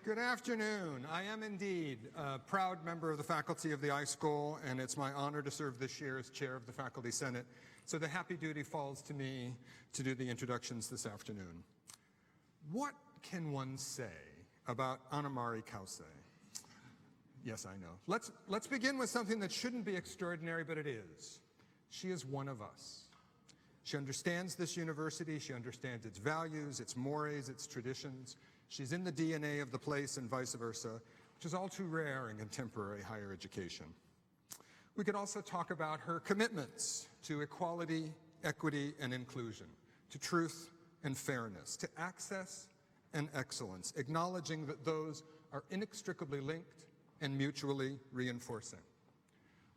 Good afternoon. I am indeed a proud member of the faculty of the iSchool, and it's my honor to serve this year as chair of the Faculty Senate. So the happy duty falls to me to do the introductions this afternoon. What can one say about Anna-Marie Cauce? Yes, I know. Let's begin with something that shouldn't be extraordinary, but it is. She is one of us. She understands this university. She understands its values, its mores, its traditions. She's in the DNA of the place and vice versa, which is all too rare in contemporary higher education. We could also talk about her commitments to equality, equity, and inclusion, to truth and fairness, to access and excellence, acknowledging that those are inextricably linked and mutually reinforcing.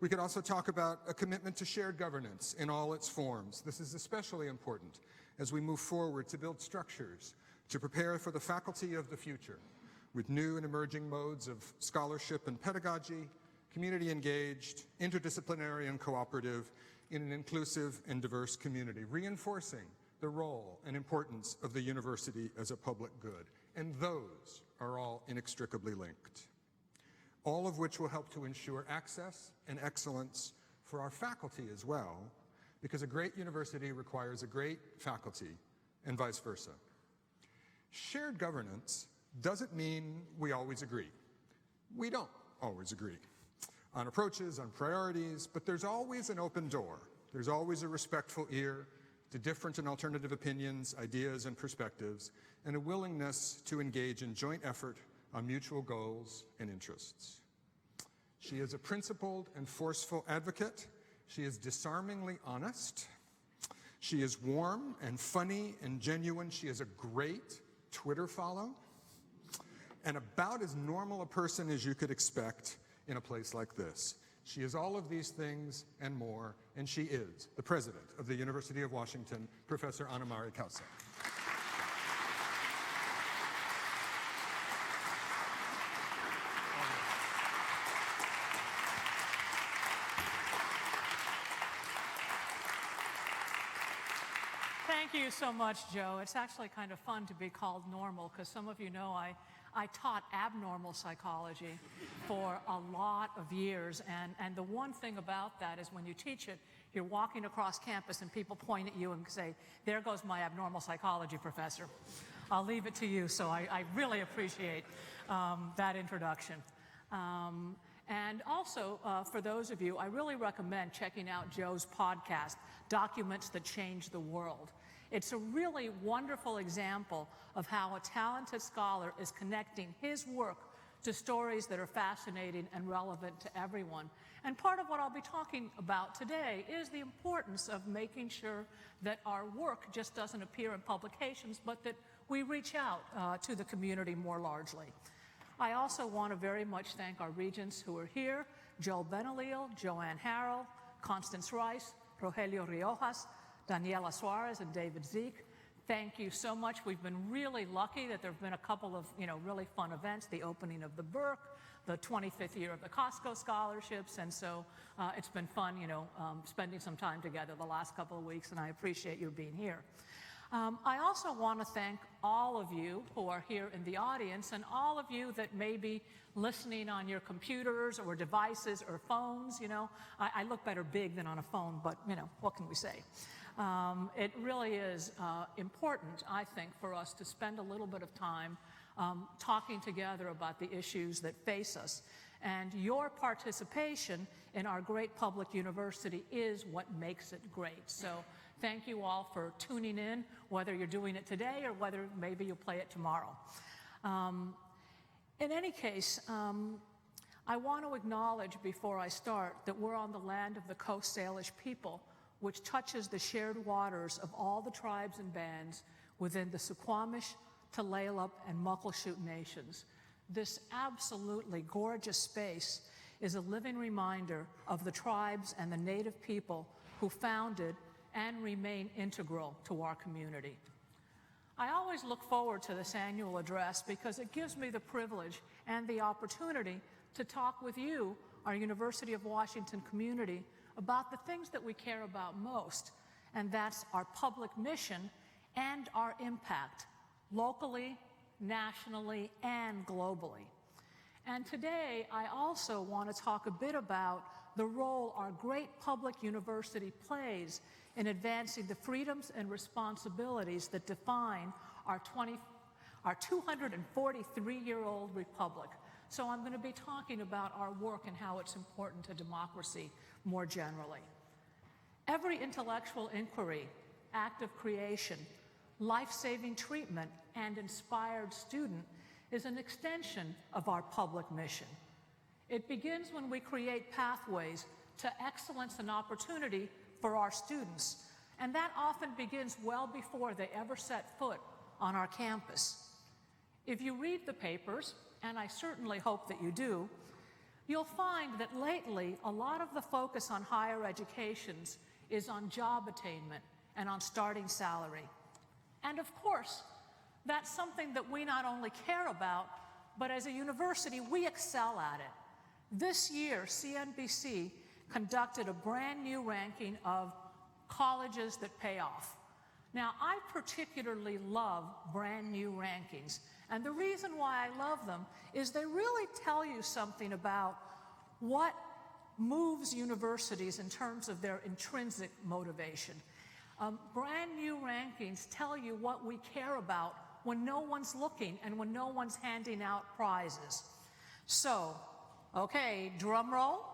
We could also talk about a commitment to shared governance in all its forms. This is especially important as we move forward to build structures to prepare for the faculty of the future with new and emerging modes of scholarship and pedagogy, community engaged, interdisciplinary and cooperative in an inclusive and diverse community, reinforcing the role and importance of the university as a public good. And those are all inextricably linked. All of which will help to ensure access and excellence for our faculty as well, because a great university requires a great faculty and vice versa. Shared governance doesn't mean we always agree. We don't always agree on approaches, on priorities, but there's always an open door. There's always a respectful ear to different and alternative opinions, ideas, and perspectives, and a willingness to engage in joint effort on mutual goals and interests. She is a principled and forceful advocate. She is disarmingly honest. She is warm and funny and genuine. She is a great Twitter follow, and about as normal a person as you could expect in a place like this. She is all of these things and more, and she is the president of the University of Washington, Professor Anna-Marie Cauce. Thank you so much, Joe. It's actually kind of fun to be called normal, because some of you know I taught abnormal psychology for a lot of years, and the one thing about that is when you teach it, you're walking across campus and people point at you and say, "There goes my abnormal psychology professor." I'll leave it to you, so I really appreciate that introduction. And also, for those of you, I really recommend checking out Joe's podcast, Documents That Change the World. It's a really wonderful example of how a talented scholar is connecting his work to stories that are fascinating and relevant to everyone. And part of what I'll be talking about today is the importance of making sure that our work just doesn't appear in publications, but that we reach out to the community more largely. I also want to very much thank our regents who are here, Joel Benalil, Joanne Harrell, Constance Rice, Rogelio Riojas, Daniela Suarez, and David Zeke. Thank you so much. We've been really lucky that there have been a couple of really fun events, the opening of the Burke, the 25th year of the Costco scholarships, and so it's been fun spending some time together the last couple of weeks, and I appreciate you being here. I also want to thank all of you who are here in the audience and all of you that may be listening on your computers or devices or phones. I look better big than on a phone, but what can we say? It really is important, I think, for us to spend a little bit of time talking together about the issues that face us. And your participation in our great public university is what makes it great. So thank you all for tuning in, whether you're doing it today or whether maybe you'll play it tomorrow. In any case, I want to acknowledge before I start that we're on the land of the Coast Salish people, which touches the shared waters of all the tribes and bands within the Suquamish, Tulalip, and Muckleshoot nations. This absolutely gorgeous space is a living reminder of the tribes and the native people who founded and remain integral to our community. I always look forward to this annual address because it gives me the privilege and the opportunity to talk with you, our University of Washington community, about the things that we care about most, and that's our public mission and our impact, locally nationally, and globally. And today, I also want to talk a bit about the role our great public university plays in advancing the freedoms and responsibilities that define our 243-year-old republic. So I'm going to be talking about our work and how it's important to democracy more generally. Every intellectual inquiry, act of creation, life-saving treatment, and inspired student is an extension of our public mission. It begins when we create pathways to excellence and opportunity for our students, and that often begins well before they ever set foot on our campus. If you read the papers, and I certainly hope that you do, you'll find that lately a lot of the focus on higher educations is on job attainment and on starting salary. And of course, that's something that we not only care about, but as a university, we excel at it. This year, CNBC conducted a brand new ranking of colleges that pay off. Now, I particularly love brand new rankings, and the reason why I love them is they really tell you something about what moves universities in terms of their intrinsic motivation. Brand new rankings tell you what we care about when no one's looking and when no one's handing out prizes. So, okay, drum roll.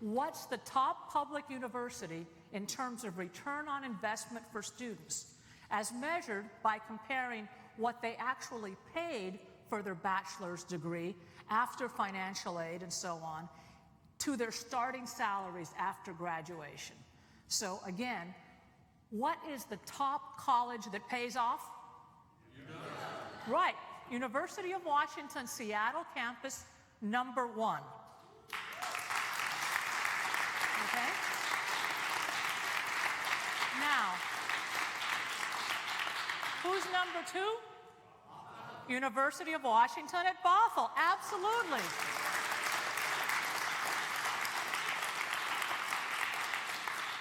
What's the top public university in terms of return on investment for students, as measured by comparing what they actually paid for their bachelor's degree after financial aid and so on, to their starting salaries after graduation? So again, what is the top college that pays off? Right, University of Washington, Seattle campus, number 1. Okay? Now, who's number 2? University of Washington at Bothell, absolutely.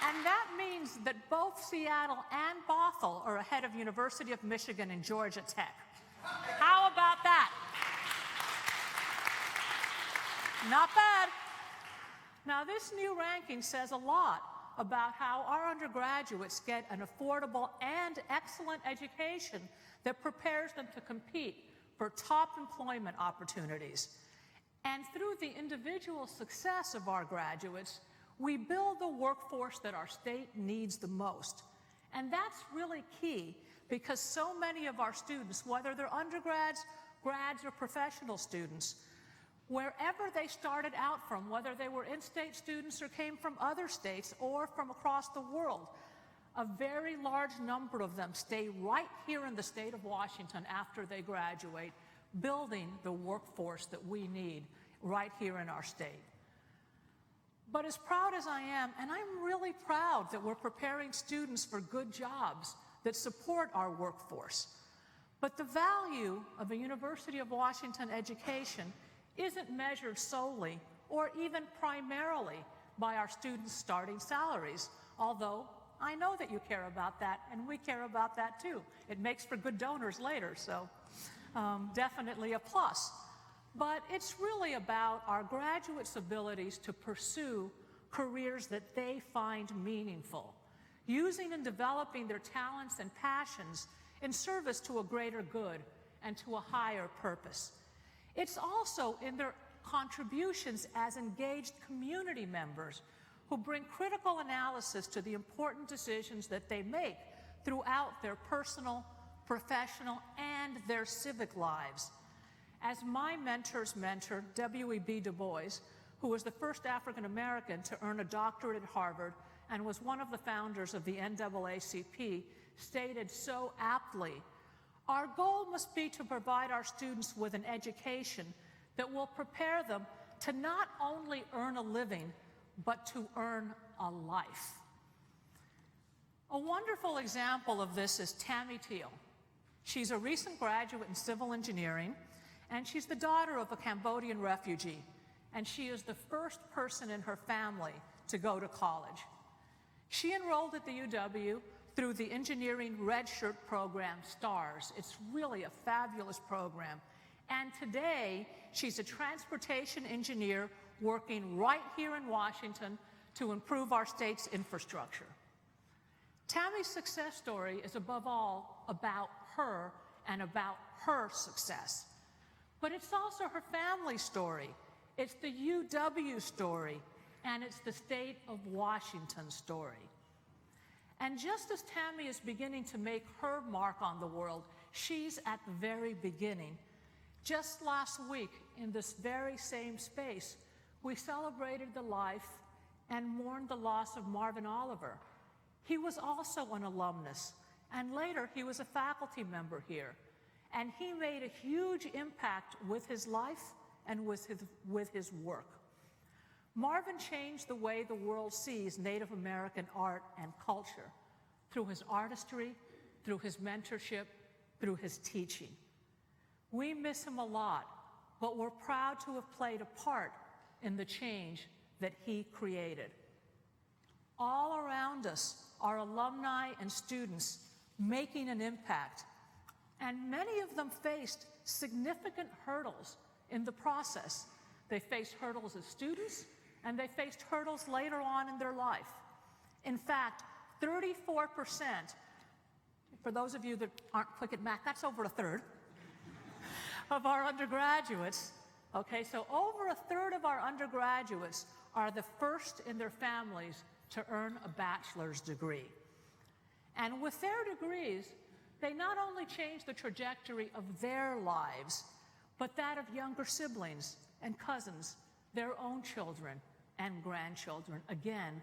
And that means that both Seattle and Bothell are ahead of University of Michigan and Georgia Tech. How about that? Not bad. Now, this new ranking says a lot about how our undergraduates get an affordable and excellent education that prepares them to compete for top employment opportunities. And through the individual success of our graduates, we build the workforce that our state needs the most. And that's really key, because so many of our students, whether they're undergrads, grads, or professional students, wherever they started out from, whether they were in-state students or came from other states or from across the world, a very large number of them stay right here in the state of Washington after they graduate, building the workforce that we need right here in our state. But as proud as I am, and I'm really proud that we're preparing students for good jobs that support our workforce, but the value of a University of Washington education isn't measured solely or even primarily by our students' starting salaries, although I know that you care about that, and we care about that too. It makes for good donors later, so definitely a plus. But it's really about our graduates' abilities to pursue careers that they find meaningful, using and developing their talents and passions in service to a greater good and to a higher purpose. It's also in their contributions as engaged community members who bring critical analysis to the important decisions that they make throughout their personal, professional, and their civic lives. As my mentor's mentor, W.E.B. Du Bois, who was the first African American to earn a doctorate at Harvard and was one of the founders of the NAACP, stated so aptly, our goal must be to provide our students with an education that will prepare them to not only earn a living, but to earn a life. A wonderful example of this is Tammy Teal. She's a recent graduate in civil engineering, and she's the daughter of a Cambodian refugee, and she is the first person in her family to go to college. She enrolled at the UW through the engineering red shirt program, STARS. It's really a fabulous program. And today, she's a transportation engineer working right here in Washington to improve our state's infrastructure. Tammy's success story is above all about her and about her success. But it's also her family story. It's the UW story, and it's the state of Washington story. And just as Tammy is beginning to make her mark on the world, she's at the very beginning. Just last week, in this very same space, we celebrated the life and mourned the loss of Marvin Oliver. He was also an alumnus, and later he was a faculty member here. And he made a huge impact with his life and with his work. Marvin changed the way the world sees Native American art and culture through his artistry, through his mentorship, through his teaching. We miss him a lot, but we're proud to have played a part in the change that he created. All around us are alumni and students making an impact, and many of them faced significant hurdles in the process. They faced hurdles as students, and they faced hurdles later on in their life. In fact, 34%, for those of you that aren't quick at math, that's over a third of our undergraduates. Okay, so over a third of our undergraduates are the first in their families to earn a bachelor's degree. And with their degrees, they not only change the trajectory of their lives, but that of younger siblings and cousins, their own children and grandchildren. Again,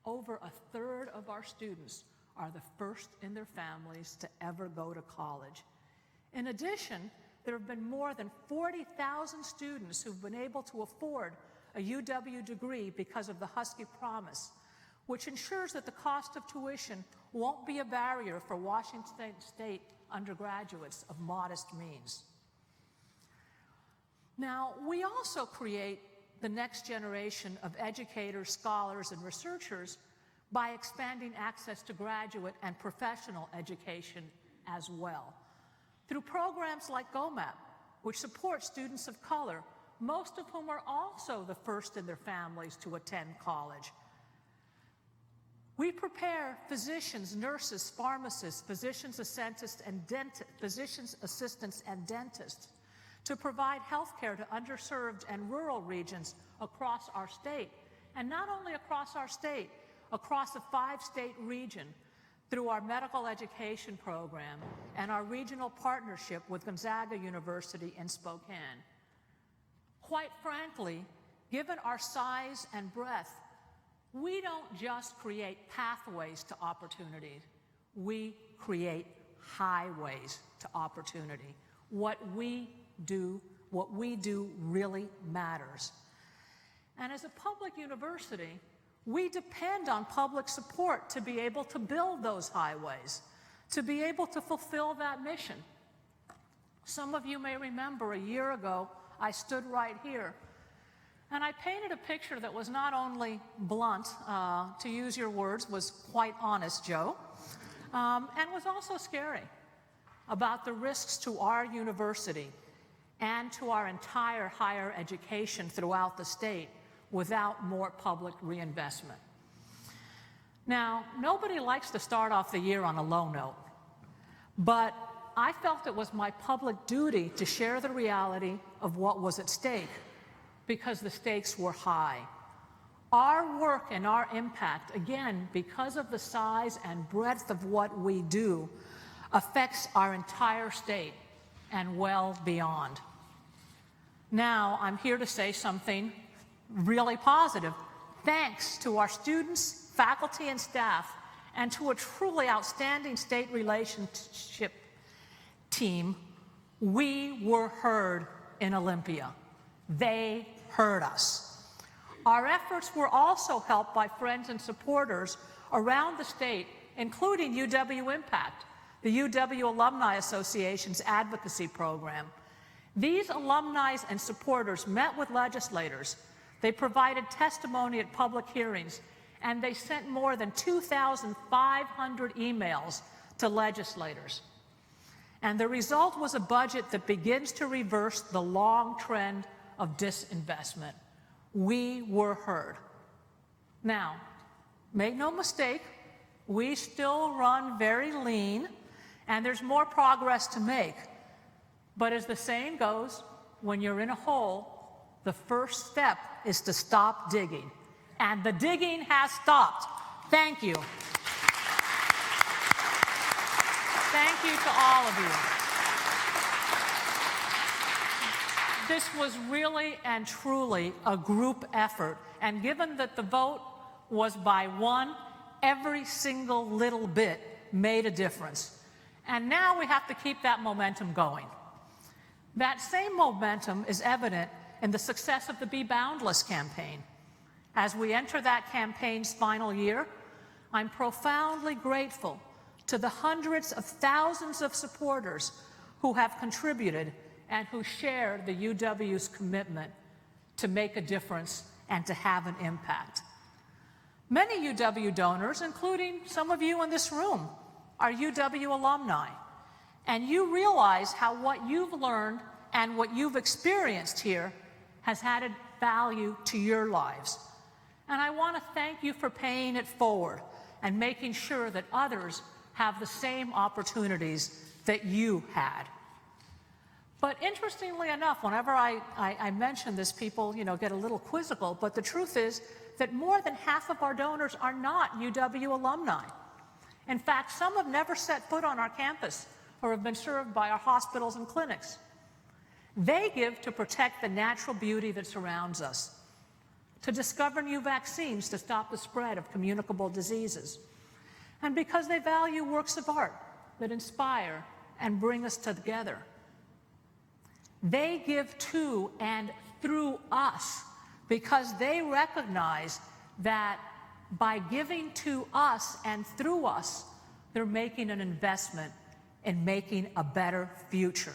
over a third of our students are the first in their families to ever go to college. In addition, there have been more than 40,000 students who've been able to afford a UW degree because of the Husky Promise, which ensures that the cost of tuition won't be a barrier for Washington State undergraduates of modest means. Now, we also create the next generation of educators, scholars, and researchers by expanding access to graduate and professional education as well. Through programs like GOMAP, which support students of color, most of whom are also the first in their families to attend college. We prepare physicians, nurses, pharmacists, physicians assistants, and dentists to provide health care to underserved and rural regions across our state. And not only across our state, across a 5-state region through our medical education program and our regional partnership with Gonzaga University in Spokane. Quite frankly, given our size and breadth, we don't just create pathways to opportunity, we create highways to opportunity. What we do really matters. And as a public university, we depend on public support to be able to build those highways, to be able to fulfill that mission. Some of you may remember a year ago, I stood right here, and I painted a picture that was not only blunt, to use your words, was quite honest, Joe, and was also scary about the risks to our university and to our entire higher education throughout the state without more public reinvestment. Now, nobody likes to start off the year on a low note, but I felt it was my public duty to share the reality of what was at stake because the stakes were high. Our work and our impact, again, because of the size and breadth of what we do, affects our entire state and well beyond. Now, I'm here to say something really positive. Thanks to our students, faculty, and staff, and to a truly outstanding state relationship team, we were heard in Olympia. They heard us. Our efforts were also helped by friends and supporters around the state, including UW Impact, the UW Alumni Association's advocacy program. These alumni and supporters met with legislators. They provided testimony at public hearings, and they sent more than 2,500 emails to legislators. And the result was a budget that begins to reverse the long trend of disinvestment. We were heard. Now, make no mistake, we still run very lean, and there's more progress to make. But as the saying goes, when you're in a hole, the first step is to stop digging. And the digging has stopped. Thank you. Thank you to all of you. This was really and truly a group effort. And given that the vote was by one, every single little bit made a difference. And now we have to keep that momentum going. That same momentum is evident in the success of the Be Boundless campaign. As we enter that campaign's final year, I'm profoundly grateful to the hundreds of thousands of supporters who have contributed and who share the UW's commitment to make a difference and to have an impact. Many UW donors, including some of you in this room, are UW alumni, and you realize how what you've learned and what you've experienced here has added value to your lives. And I want to thank you for paying it forward and making sure that others have the same opportunities that you had. But interestingly enough, whenever I mention this, people get a little quizzical, but the truth is that more than half of our donors are not UW alumni. In fact, some have never set foot on our campus or have been served by our hospitals and clinics. They give to protect the natural beauty that surrounds us, to discover new vaccines to stop the spread of communicable diseases, and because they value works of art that inspire and bring us together. They give to and through us because they recognize that by giving to us and through us, they're making an investment in making a better future.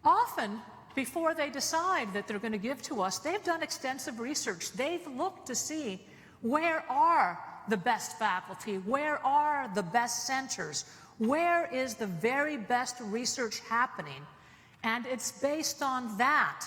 Often, before they decide that they're going to give to us, they've done extensive research. They've looked to see where are the best faculty, where are the best centers, where is the very best research happening. And it's based on that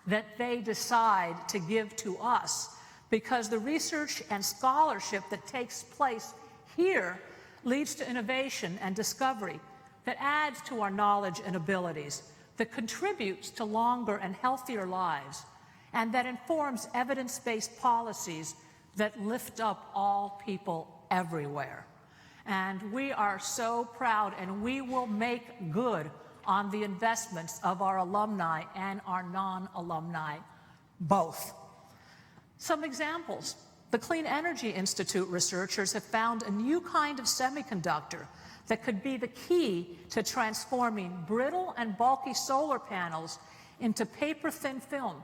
that they decide to give to us, because the research and scholarship that takes place here leads to innovation and discovery that adds to our knowledge and abilities, that contributes to longer and healthier lives, and that informs evidence-based policies that lift up all people everywhere. And we are so proud, and we will make good on the investments of our alumni and our non-alumni, both. Some examples. The Clean Energy Institute researchers have found a new kind of semiconductor that could be the key to transforming brittle and bulky solar panels into paper-thin film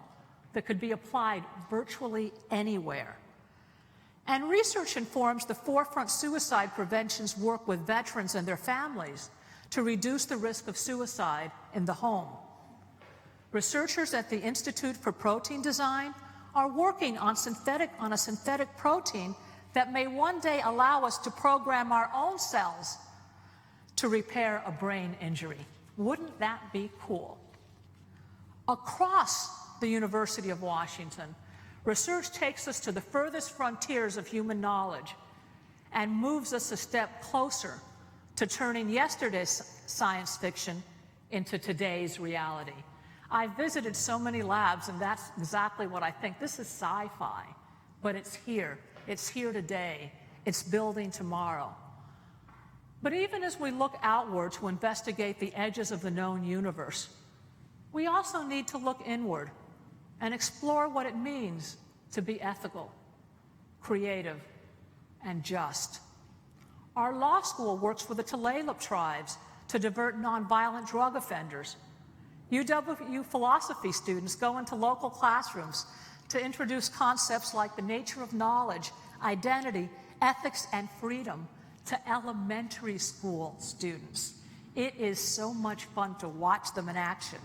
that could be applied virtually anywhere. And research informs the Forefront Suicide Prevention's work with veterans and their families to reduce the risk of suicide in the home. Researchers at the Institute for Protein Design are working on a synthetic protein that may one day allow us to program our own cells to repair a brain injury. Wouldn't that be cool? Across the University of Washington, research takes us to the furthest frontiers of human knowledge and moves us a step closer to turning yesterday's science fiction into today's reality. I visited so many labs, and that's exactly what I think. This is sci-fi, but it's here. It's here today. It's building tomorrow. But even as we look outward to investigate the edges of the known universe, we also need to look inward and explore what it means to be ethical, creative, and just. Our law school works with the Tulalip tribes to divert nonviolent drug offenders. UW philosophy students go into local classrooms to introduce concepts like the nature of knowledge, identity, ethics, and freedom to elementary school students. It is so much fun to watch them in action.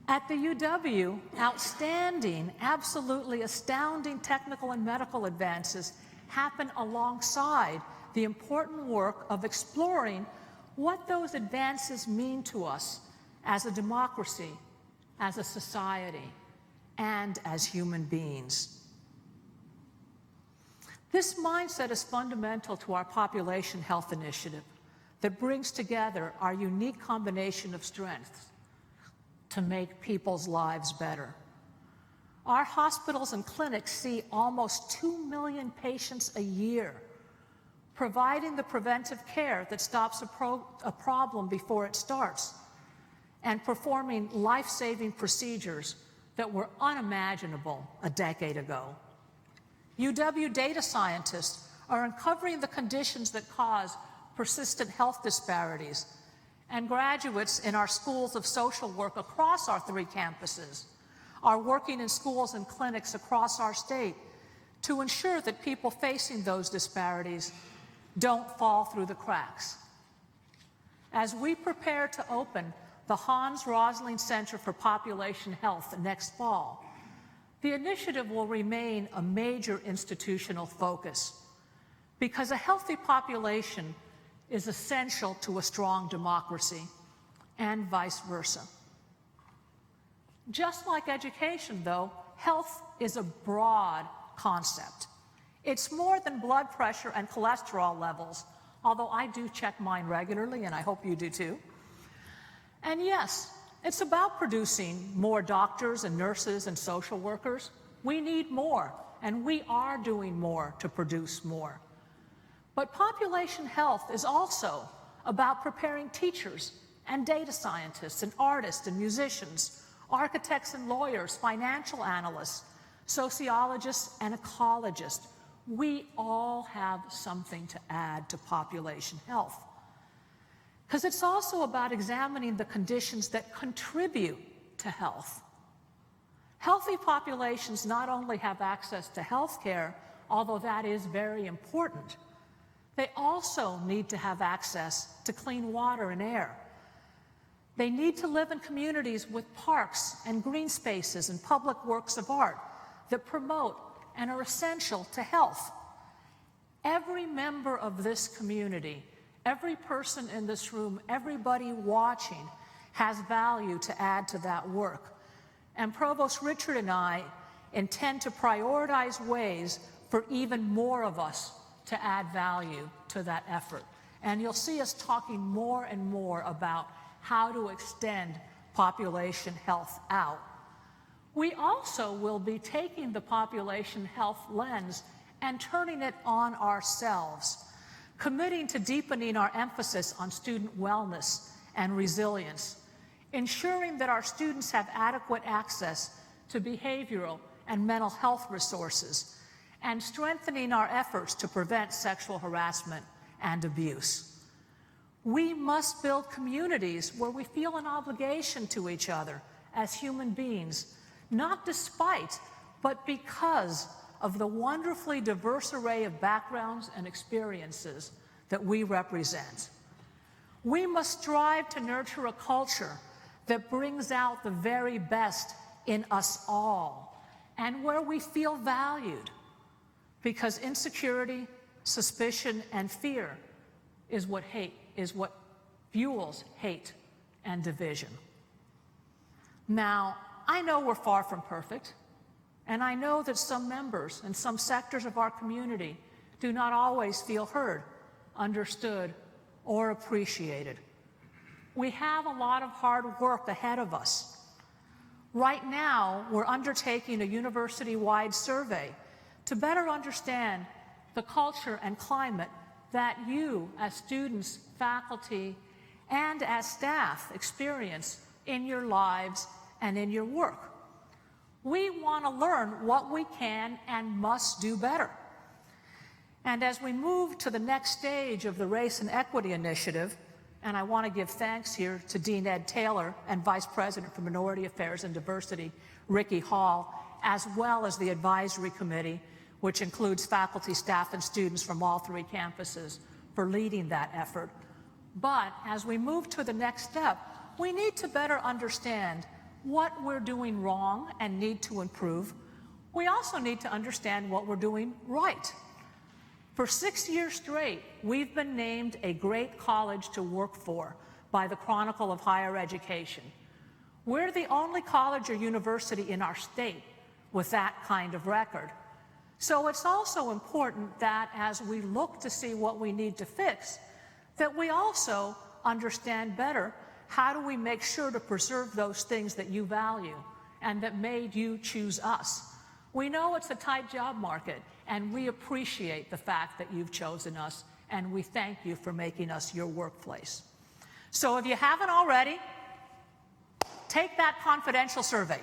At the UW, outstanding, absolutely astounding technical and medical advances happen alongside the important work of exploring what those advances mean to us as a democracy, as a society, and as human beings. This mindset is fundamental to our population health initiative that brings together our unique combination of strengths to make people's lives better. Our hospitals and clinics see almost 2 million patients a year, providing the preventive care that stops a problem before it starts, and performing life-saving procedures that were unimaginable a decade ago. UW data scientists are uncovering the conditions that cause persistent health disparities, and graduates in our schools of social work across our 3 campuses are working in schools and clinics across our state to ensure that people facing those disparities don't fall through the cracks. As we prepare to open the Hans Rosling Center for Population Health next fall, the initiative will remain a major institutional focus because a healthy population is essential to a strong democracy, and vice versa. Just like education, though, health is a broad concept. It's more than blood pressure and cholesterol levels, although I do check mine regularly, and I hope you do too. And yes, it's about producing more doctors and nurses and social workers. We need more, and we are doing more to produce more. But population health is also about preparing teachers and data scientists and artists and musicians, architects and lawyers, financial analysts, sociologists and ecologists. We all have something to add to population health. Because it's also about examining the conditions that contribute to health. Healthy populations not only have access to health care, although that is very important, they also need to have access to clean water and air. They need to live in communities with parks and green spaces and public works of art that promote and are essential to health. Every member of this community, every person in this room, everybody watching has value to add to that work. And Provost Richard and I intend to prioritize ways for even more of us to add value to that effort. And you'll see us talking more and more about how to extend population health out. We also will be taking the population health lens and turning it on ourselves, committing to deepening our emphasis on student wellness and resilience, ensuring that our students have adequate access to behavioral and mental health resources, and strengthening our efforts to prevent sexual harassment and abuse. We must build communities where we feel an obligation to each other as human beings, not despite, but because of the wonderfully diverse array of backgrounds and experiences that we represent. We must strive to nurture a culture that brings out the very best in us all and where we feel valued, because insecurity, suspicion, and fear is what fuels hate and division. Now, I know we're far from perfect, and I know that some members and some sectors of our community do not always feel heard, understood, or appreciated. We have a lot of hard work ahead of us. Right now, we're undertaking a university-wide survey to better understand the culture and climate that you, as students, faculty, and as staff, experience in your lives and in your work. We want to learn what we can and must do better. And as we move to the next stage of the Race and Equity Initiative, and I want to give thanks here to Dean Ed Taylor and Vice President for Minority Affairs and Diversity, Ricky Hall, as well as the Advisory Committee, which includes faculty, staff, and students from all 3 campuses, for leading that effort. But as we move to the next step, we need to better understand what we're doing wrong and need to improve, we also need to understand what we're doing right. For 6 years straight, we've been named a great college to work for by the Chronicle of Higher Education. We're the only college or university in our state with that kind of record. So it's also important that as we look to see what we need to fix, that we also understand better how do we make sure to preserve those things that you value and that made you choose us. We know it's a tight job market, and we appreciate the fact that you've chosen us, and we thank you for making us your workplace. So if you haven't already, take that confidential survey.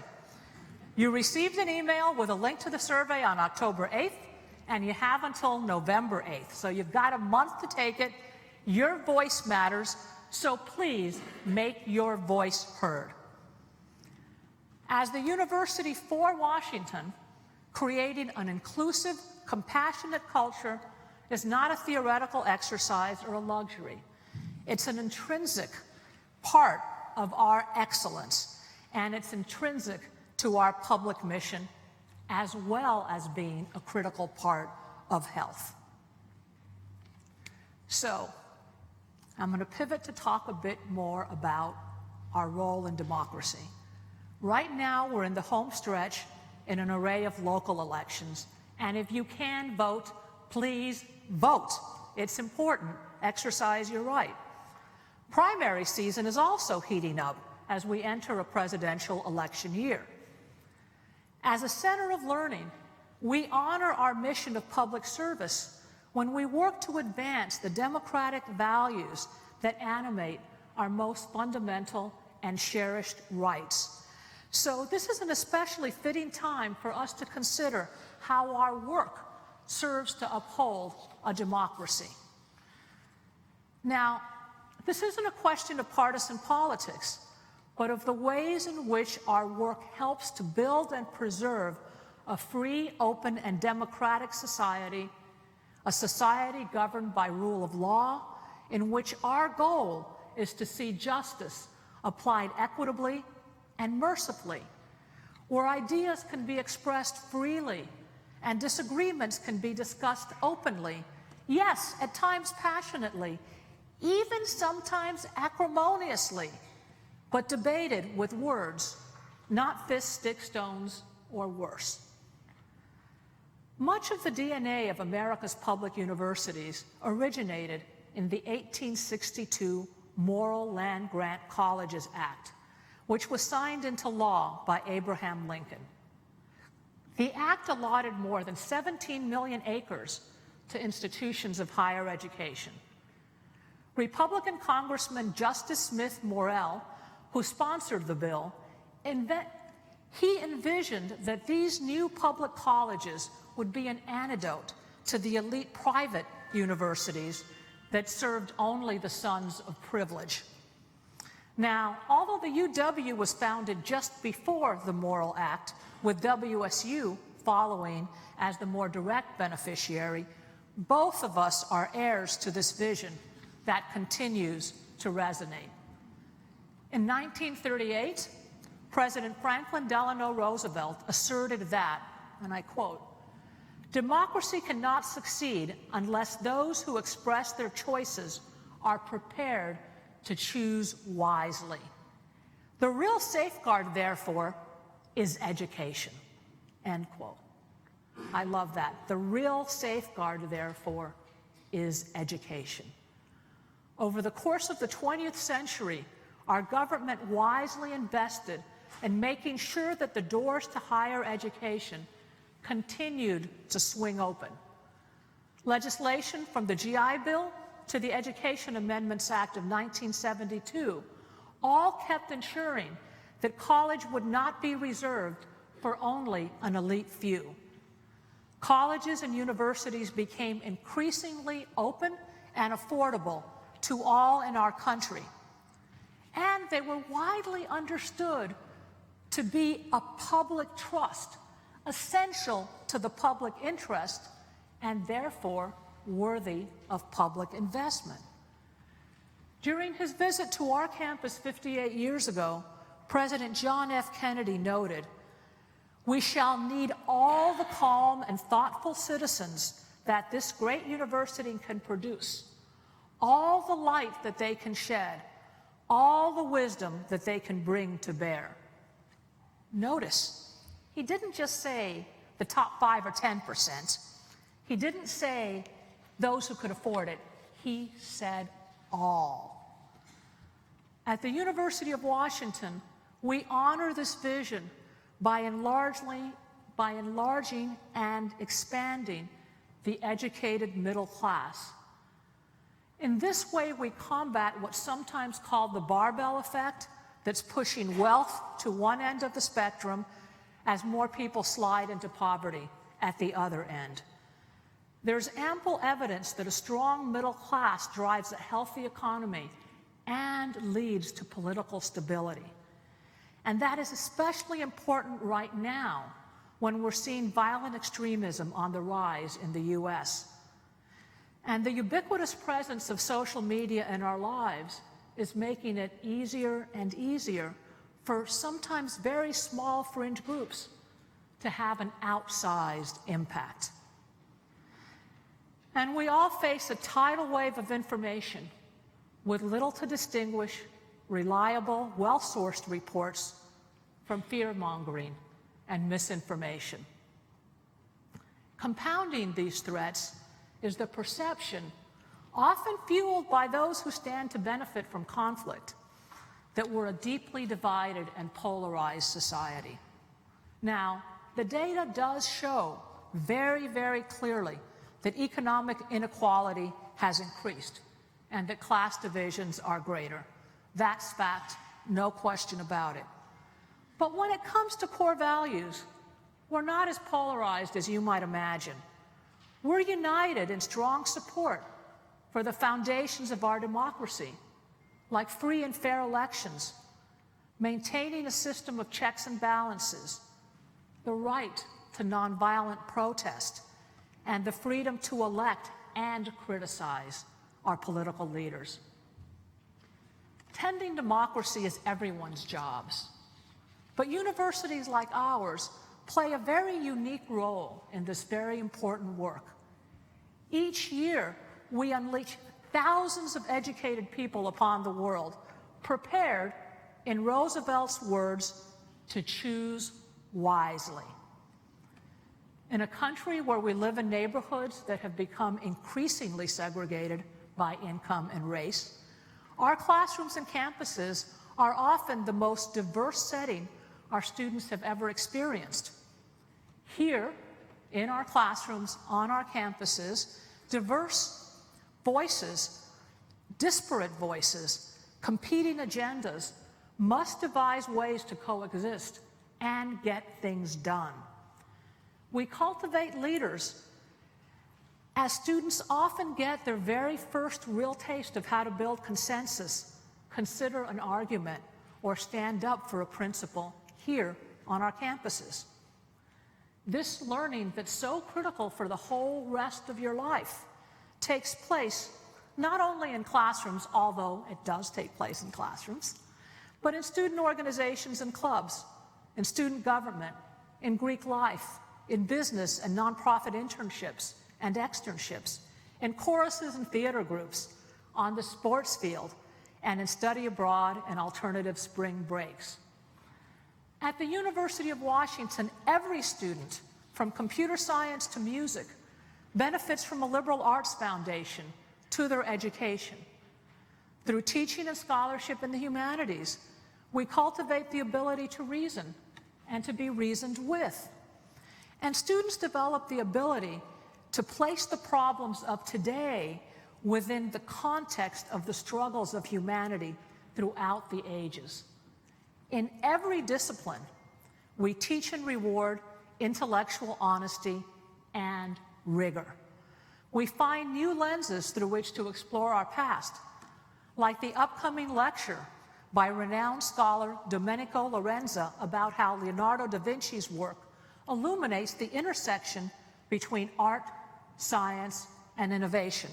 You received an email with a link to the survey on October 8th, and you have until November 8th. So you've got a month to take it. Your voice matters, so please make your voice heard. As the University for Washington, creating an inclusive, compassionate culture is not a theoretical exercise or a luxury. It's an intrinsic part of our excellence, and it's intrinsic to our public mission, as well as being a critical part of health. So, I'm going to pivot to talk a bit more about our role in democracy. Right now, we're in the home stretch in an array of local elections, and if you can vote, please vote. It's important. Exercise your right. Primary season is also heating up as we enter a presidential election year. As a center of learning, we honor our mission of public service when we work to advance the democratic values that animate our most fundamental and cherished rights. So this is an especially fitting time for us to consider how our work serves to uphold a democracy. Now, this isn't a question of partisan politics, but of the ways in which our work helps to build and preserve a free, open, and democratic society, a society governed by rule of law, in which our goal is to see justice applied equitably and mercifully, where ideas can be expressed freely and disagreements can be discussed openly, yes, at times passionately, even sometimes acrimoniously, but debated with words, not fists, stick, stones, or worse. Much of the DNA of America's public universities originated in the 1862 Moral Land Grant Colleges Act, which was signed into law by Abraham Lincoln. The act allotted more than 17 million acres to institutions of higher education. Republican Congressman Justice Smith Morrell, who sponsored the bill, he envisioned that these new public colleges would be an antidote to the elite private universities that served only the sons of privilege. Now, although the UW was founded just before the Morrill Act, with WSU following as the more direct beneficiary, both of us are heirs to this vision that continues to resonate. In 1938, President Franklin Delano Roosevelt asserted that, and I quote, "Democracy cannot succeed unless those who express their choices are prepared to choose wisely. The real safeguard, therefore, is education." End quote. I love that. The real safeguard, therefore, is education. Over the course of the 20th century, our government wisely invested in making sure that the doors to higher education continued to swing open. Legislation from the GI Bill to the Education Amendments Act of 1972 all kept ensuring that college would not be reserved for only an elite few. Colleges and universities became increasingly open and affordable to all in our country, and they were widely understood to be a public trust, essential to the public interest, and therefore worthy of public investment. During his visit to our campus 58 years ago, President John F. Kennedy noted, "We shall need all the calm and thoughtful citizens that this great university can produce, all the light that they can shed, all the wisdom that they can bring to bear." Notice, he didn't just say the top 5 or 10%. He didn't say those who could afford it. He said all. At the University of Washington, we honor this vision by enlarging and expanding the educated middle class. In this way, we combat what's sometimes called the barbell effect, that's pushing wealth to one end of the spectrum as more people slide into poverty at the other end. There's ample evidence that a strong middle class drives a healthy economy and leads to political stability. And that is especially important right now when we're seeing violent extremism on the rise in the US. And the ubiquitous presence of social media in our lives is making it easier and easier for sometimes very small fringe groups to have an outsized impact. And we all face a tidal wave of information with little to distinguish reliable, well-sourced reports from fear-mongering and misinformation. Compounding these threats is the perception, often fueled by those who stand to benefit from conflict, that we're a deeply divided and polarized society. Now, the data does show very, very clearly that economic inequality has increased and that class divisions are greater. That's fact, no question about it. But when it comes to core values, we're not as polarized as you might imagine. We're united in strong support for the foundations of our democracy, like free and fair elections, maintaining a system of checks and balances, the right to nonviolent protest, and the freedom to elect and criticize our political leaders. Tending democracy is everyone's jobs, but universities like ours play a very unique role in this very important work. Each year, we unleash thousands of educated people upon the world, prepared, in Roosevelt's words, to choose wisely. In a country where we live in neighborhoods that have become increasingly segregated by income and race, our classrooms and campuses are often the most diverse setting our students have ever experienced. Here, in our classrooms, on our campuses, diverse voices, disparate voices, competing agendas must devise ways to coexist and get things done. We cultivate leaders as students often get their very first real taste of how to build consensus, consider an argument, or stand up for a principle here on our campuses. This learning that's so critical for the whole rest of your life takes place not only in classrooms, although it does take place in classrooms, but in student organizations and clubs, in student government, in Greek life, in business and nonprofit internships and externships, in choruses and theater groups, on the sports field, and in study abroad and alternative spring breaks. At the University of Washington, every student, from computer science to music, benefits from a liberal arts foundation to their education. Through teaching and scholarship in the humanities, we cultivate the ability to reason and to be reasoned with. And students develop the ability to place the problems of today within the context of the struggles of humanity throughout the ages. In every discipline, we teach and reward intellectual honesty and rigor. We find new lenses through which to explore our past, like the upcoming lecture by renowned scholar Domenico Lorenza about how Leonardo da Vinci's work illuminates the intersection between art, science, and innovation.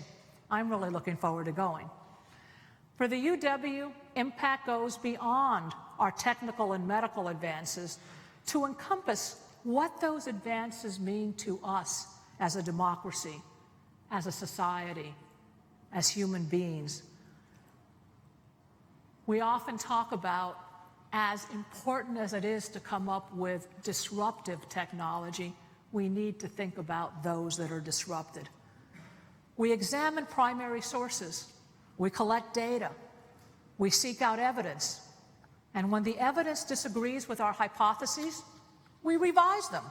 I'm really looking forward to going. For the UW, impact goes beyond our technical and medical advances to encompass what those advances mean to us as a democracy, as a society, as human beings. We often talk about, as important as it is to come up with disruptive technology, we need to think about those that are disrupted. We examine primary sources. We collect data. We seek out evidence. And when the evidence disagrees with our hypotheses, we revise them.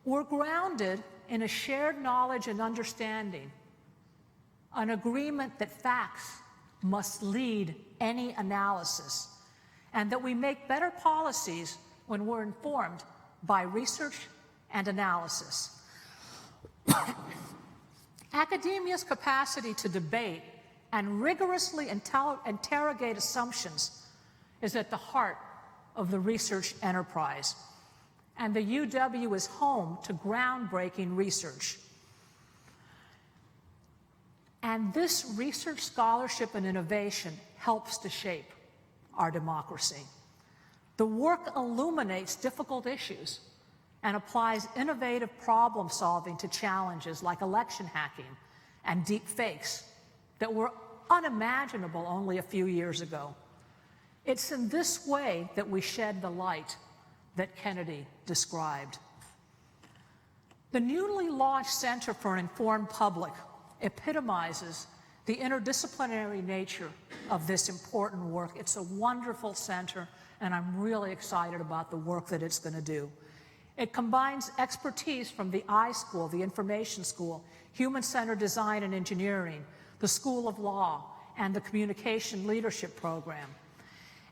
We're grounded in a shared knowledge and understanding, an agreement that facts must lead any analysis, and that we make better policies when we're informed by research and analysis. Academia's capacity to debate and rigorously interrogate assumptions is at the heart of the research enterprise. And the UW is home to groundbreaking research. And this research scholarship and innovation helps to shape our democracy. The work illuminates difficult issues and applies innovative problem solving to challenges like election hacking and deep fakes that were unimaginable only a few years ago. It's in this way that we shed the light that Kennedy described. The newly launched Center for an Informed Public epitomizes the interdisciplinary nature of this important work. It's a wonderful center, and I'm really excited about the work that it's going to do. It combines expertise from the iSchool, the Information School, Human-Centered Design and Engineering, the School of Law, and the Communication Leadership Program.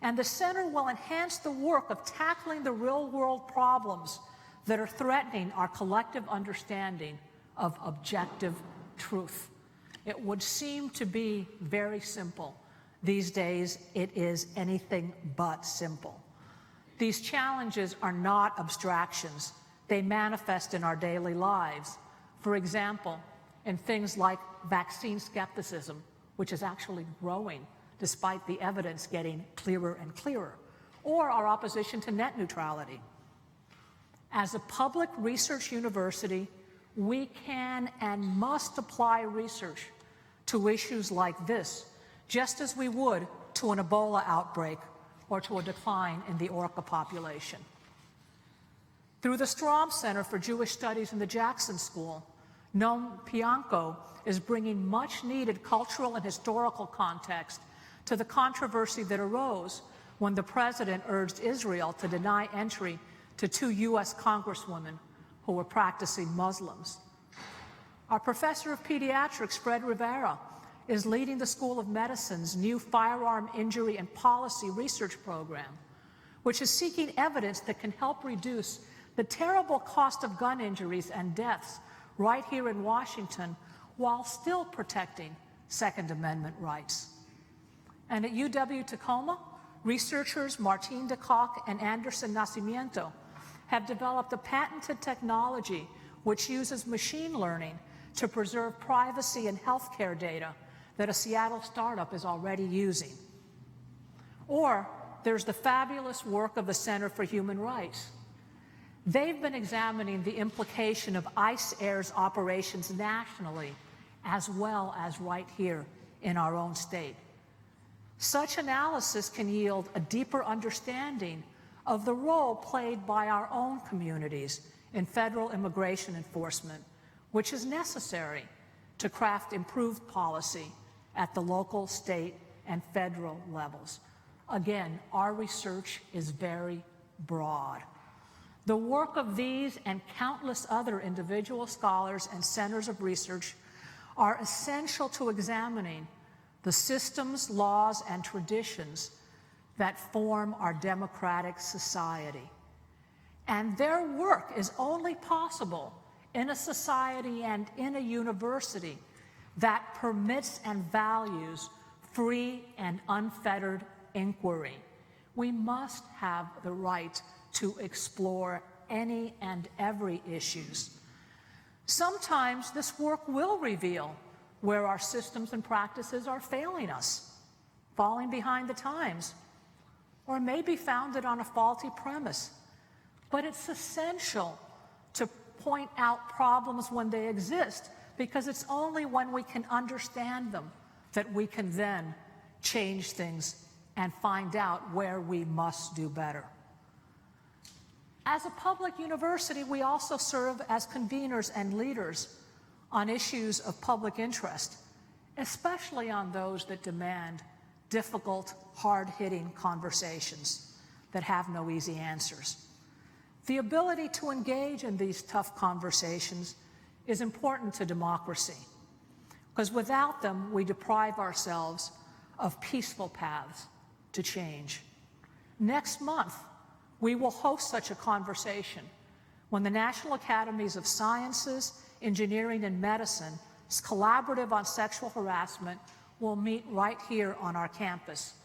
And the center will enhance the work of tackling the real-world problems that are threatening our collective understanding of objective truth. It would seem to be very simple. These days, it is anything but simple. These challenges are not abstractions. They manifest in our daily lives. For example, in things like vaccine skepticism, which is actually growing despite the evidence getting clearer and clearer, or our opposition to net neutrality. As a public research university, we can and must apply research to issues like this, just as we would to an Ebola outbreak or to a decline in the orca population. Through the Strom Center for Jewish Studies in the Jackson School, Noam Pianko is bringing much-needed cultural and historical context to the controversy that arose when the president urged Israel to deny entry to 2 U.S. congresswomen who were practicing Muslims. Our professor of pediatrics, Fred Rivera, is leading the School of Medicine's new firearm injury and policy research program, which is seeking evidence that can help reduce the terrible cost of gun injuries and deaths right here in Washington while still protecting Second Amendment rights. And at UW-Tacoma, researchers Martín de Kock and Anderson Nascimento have developed a patented technology which uses machine learning to preserve privacy and healthcare data that a Seattle startup is already using. Or there's the fabulous work of the Center for Human Rights. They've been examining the implication of ICE Air's operations nationally, as well as right here in our own state. Such analysis can yield a deeper understanding of the role played by our own communities in federal immigration enforcement, which is necessary to craft improved policy at the local, state, and federal levels. Again, our research is very broad. The work of these and countless other individual scholars and centers of research are essential to examining the systems, laws, and traditions that form our democratic society. And their work is only possible in a society and in a university that permits and values free and unfettered inquiry. We must have the right to explore any and every issues. Sometimes this work will reveal where our systems and practices are failing us, falling behind the times. or may be founded on a faulty premise. But it's essential to point out problems when they exist, because it's only when we can understand them that we can then change things and find out where we must do better. As a public university, we also serve as conveners and leaders on issues of public interest, especially on those that demand difficult, hard-hitting conversations that have no easy answers. The ability to engage in these tough conversations is important to democracy, because without them, we deprive ourselves of peaceful paths to change. Next month, we will host such a conversation when the National Academies of Sciences, Engineering, and Medicine's Collaborative on Sexual Harassment will meet right here on our campus.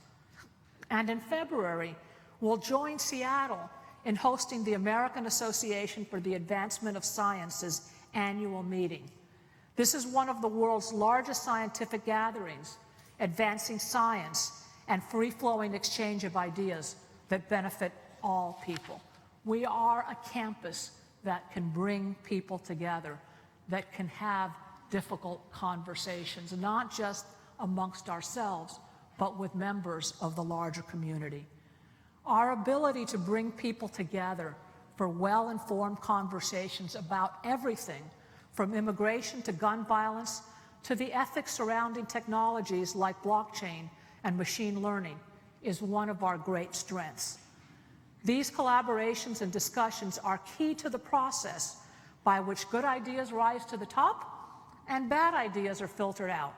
And in February, we'll join Seattle in hosting the American Association for the Advancement of Science's annual meeting. This is one of the world's largest scientific gatherings, advancing science and free-flowing exchange of ideas that benefit all people. We are a campus that can bring people together, that can have difficult conversations, not just amongst ourselves, but with members of the larger community. Our ability to bring people together for well-informed conversations about everything from immigration to gun violence to the ethics surrounding technologies like blockchain and machine learning is one of our great strengths. These collaborations and discussions are key to the process by which good ideas rise to the top and bad ideas are filtered out.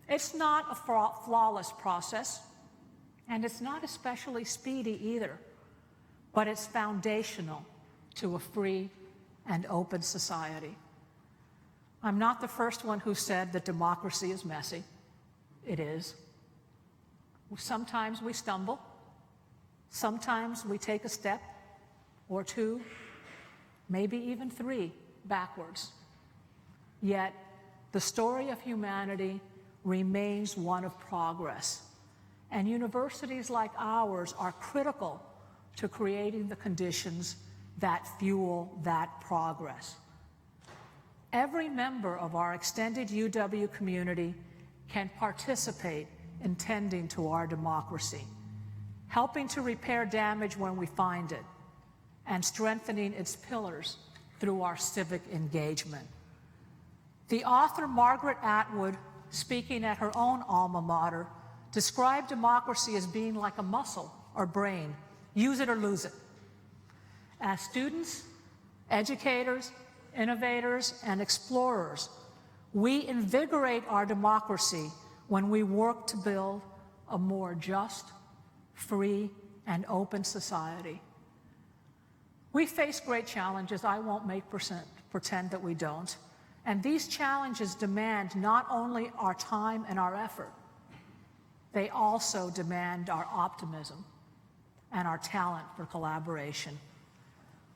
It's not a flawless process, and it's not especially speedy either, but it's foundational to a free and open society. I'm not the first one who said that democracy is messy. It is. Sometimes we stumble. Sometimes we take a step or two, maybe even three, backwards. Yet, the story of humanity remains one of progress. And universities like ours are critical to creating the conditions that fuel that progress. Every member of our extended UW community can participate in tending to our democracy, helping to repair damage when we find it, and strengthening its pillars through our civic engagement. The author Margaret Atwood, speaking at her own alma mater, described democracy as being like a muscle or brain. Use it or lose it. As students, educators, innovators, and explorers, we invigorate our democracy when we work to build a more just, free, and open society. We face great challenges. I won't pretend that we don't. And these challenges demand not only our time and our effort, they also demand our optimism and our talent for collaboration.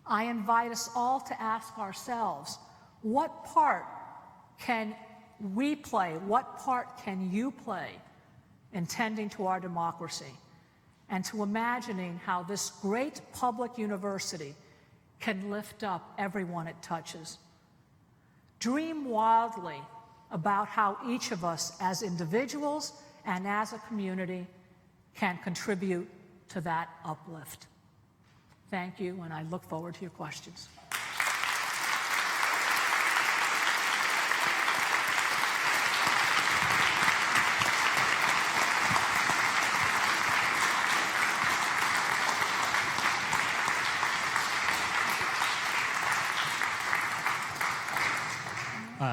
I invite us all to ask ourselves, what part can we play? What part can you play in tending to our democracy? And to imagining how this great public university can lift up everyone it touches. Dream wildly about how each of us as individuals and as a community can contribute to that uplift. Thank you, and I look forward to your questions.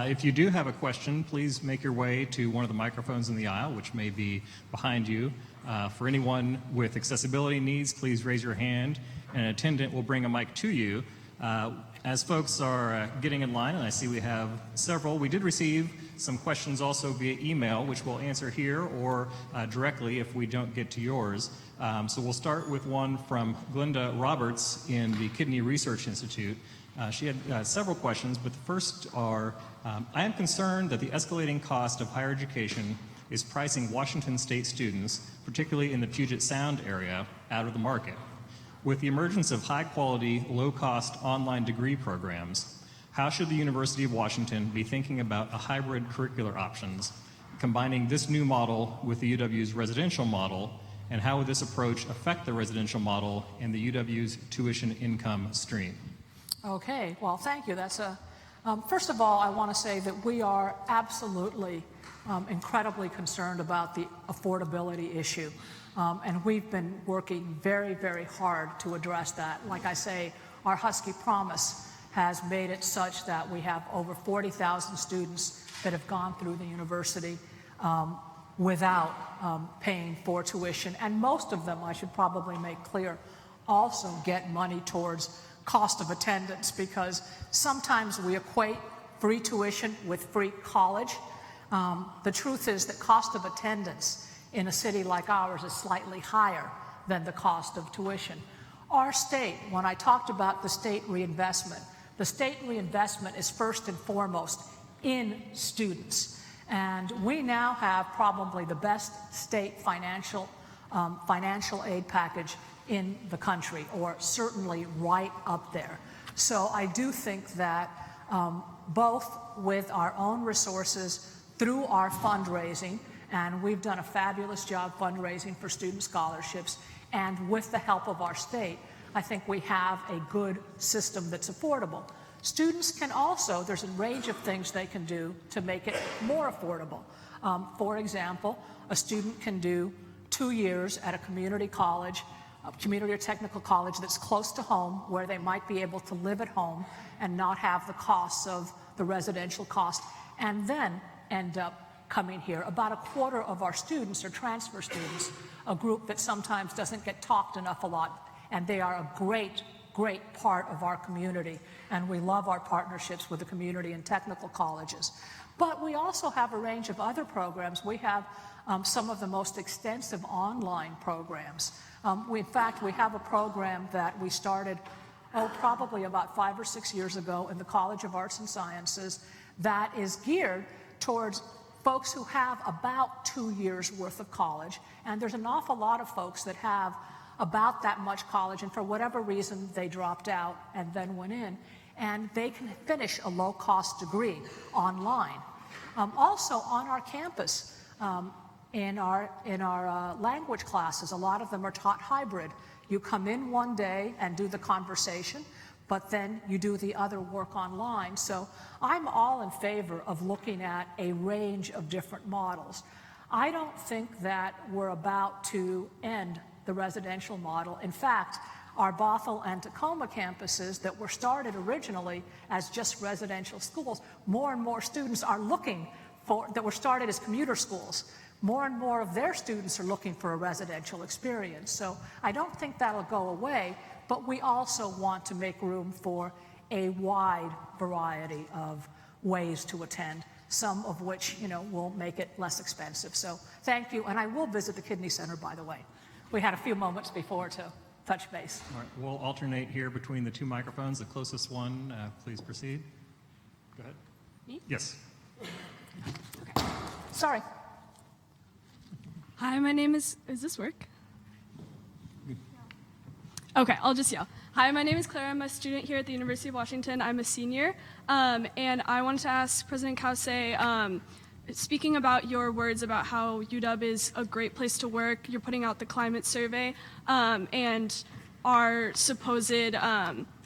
If you do have a question, please make your way to one of the microphones in the aisle, which may be behind you. For anyone with accessibility needs, please raise your hand, and an attendant will bring a mic to you. As folks are getting in line, and I see we have several, we did receive some questions also via email, which we'll answer here or directly if we don't get to yours. So we'll start with one from Glenda Roberts in the Kidney Research Institute. She had several questions, but the first are, I am concerned that the escalating cost of higher education is pricing Washington State students, particularly in the Puget Sound area, out of the market. With the emergence of high-quality, low-cost online degree programs, how should the University of Washington be thinking about a hybrid curricular options, combining this new model with the UW's residential model, and how would this approach affect the residential model and the UW's tuition income stream? Okay, well, thank you. First of all, I want to say that we are absolutely incredibly concerned about the affordability issue. And we've been working very, very hard to address that. Like I say, our Husky Promise has made it such that we have over 40,000 students that have gone through the university without paying for tuition. And most of them, I should probably make clear, also get money towards cost of attendance, because sometimes we equate free tuition with free college. The truth is that cost of attendance in a city like ours is slightly higher than the cost of tuition. Our state, when I talked about the state reinvestment is first and foremost in students. And we now have probably the best state financial aid package in the country, or certainly right up there. So I do think that both with our own resources, through our fundraising, and we've done a fabulous job fundraising for student scholarships, and with the help of our state, I think we have a good system that's affordable. Students can also, there's a range of things they can do to make it more affordable. For example, a student can do 2 years at a community college, a community or technical college that's close to home, where they might be able to live at home and not have the costs of the residential cost, and then end up coming here. About a quarter of our students are transfer students, a group that sometimes doesn't get talked enough a lot, and they are a great, great part of our community, and we love our partnerships with the community and technical colleges. But we also have a range of other programs. We have some of the most extensive online programs. In fact, we have a program that we started, probably about 5 or 6 years ago in the College of Arts and Sciences that is geared towards folks who have about 2 years worth of college. And there's an awful lot of folks that have about that much college, and for whatever reason they dropped out and then went in, and they can finish a low-cost degree online. Also on our campus, in our language classes, a lot of them are taught hybrid. You come in one day and do the conversation, but then you do the other work online. So I'm all in favor of looking at a range of different models. I don't think that we're about to end the residential model. In fact, our Bothell and Tacoma campuses that were started originally as just residential schools, more and more students are looking for, that were started as commuter schools. More and more of their students are looking for a residential experience. So I don't think that'll go away, but we also want to make room for a wide variety of ways to attend, some of which, will make it less expensive. So thank you, and I will visit the Kidney Center, by the way. We had a few moments before to touch base. All right, we'll alternate here between the two microphones. The closest one, please proceed. Go ahead. Me? Yes. Okay. Sorry. Hi, my name is this work? Okay, I'll just yell. Hi, my name is Claire. I'm a student here at the University of Washington. I'm a senior. And I wanted to ask President Cauce, speaking about your words about how UW is a great place to work, you're putting out the climate survey, and our supposed